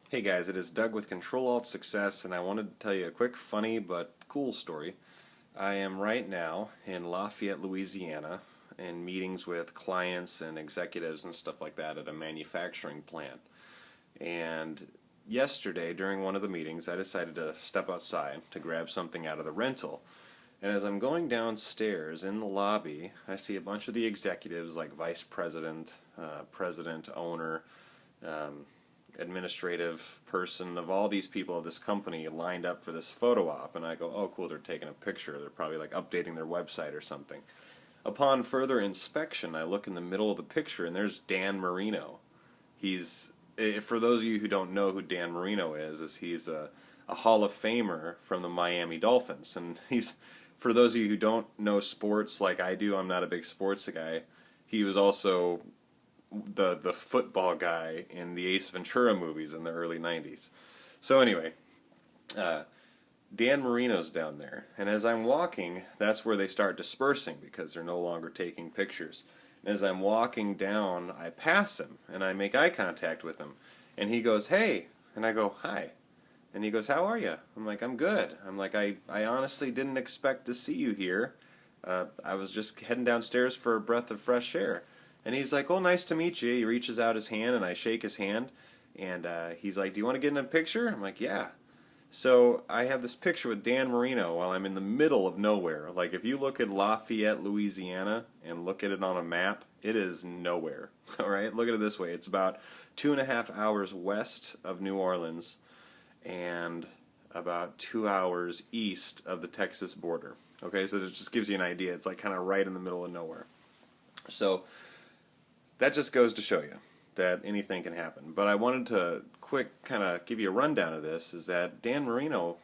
Hey guys, it is Doug with Ctrl-Alt-Success, and I wanted to tell you a quick, funny, but cool story. I am right now in Lafayette, Louisiana, in meetings with clients and executives and stuff like that at a manufacturing plant. And yesterday, during one of the meetings, I decided to step outside to grab something out of the rental. And as I'm going downstairs in the lobby, I see a bunch of the executives, like vice president, president, owner, um, administrative person of all these people of this company lined up for this photo op, and I go, oh cool, they're taking a picture, they're probably like updating their website or something. Upon further inspection, I look in the middle of the picture and there's Dan Marino. He's, for those of you who don't know who Dan Marino is he's a Hall of Famer from the Miami Dolphins, and he's, for those of you who don't know sports like I do, I'm not a big sports guy, he was also the football guy in the Ace Ventura movies in the early 90s. So anyway, Dan Marino's down there, and as I'm walking, that's where they start dispersing because they're no longer taking pictures. And as I'm walking down, I pass him, and I make eye contact with him, and he goes, hey, and I go, hi. And he goes, how are you? I'm like, I'm good. I'm like, I honestly didn't expect to see you here. I was just heading downstairs for a breath of fresh air. And he's like, oh, nice to meet you. He reaches out his hand, and I shake his hand. And he's like, do you want to get in a picture? I'm like, yeah. So I have this picture with Dan Marino while I'm in the middle of nowhere. Like, if you look at Lafayette, Louisiana, and look at it on a map, it is nowhere. All right? Look at it this way. It's about 2.5 hours west of New Orleans and about 2 hours east of the Texas border. Okay? So it just gives you an idea. It's like kind of right in the middle of nowhere. So that just goes to show you that anything can happen. But I wanted to quick kind of give you a rundown of this, is that Dan Marino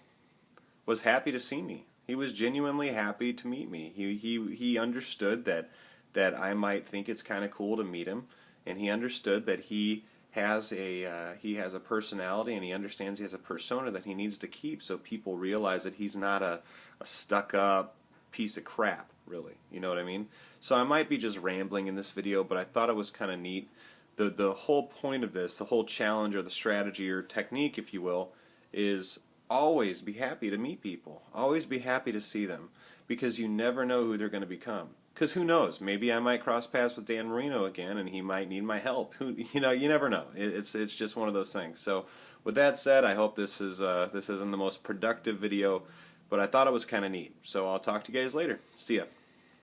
was happy to see me. He was genuinely happy to meet me. He understood that I might think it's kind of cool to meet him, and he understood that he has a personality, and he understands he has a persona that he needs to keep so people realize that he's not a stuck-up piece of crap, really. You know what I mean? So I might be just rambling in this video, but I thought it was kind of neat. The whole point of this, the whole challenge or the strategy or technique, if you will, is always be happy to meet people. Always be happy to see them, because you never know who they're going to become. Because who knows? Maybe I might cross paths with Dan Marino again, and he might need my help. You never know. It's just one of those things. So with that said, I hope this isn't the most productive video, but I thought it was kind of neat. So I'll talk to you guys later. See ya.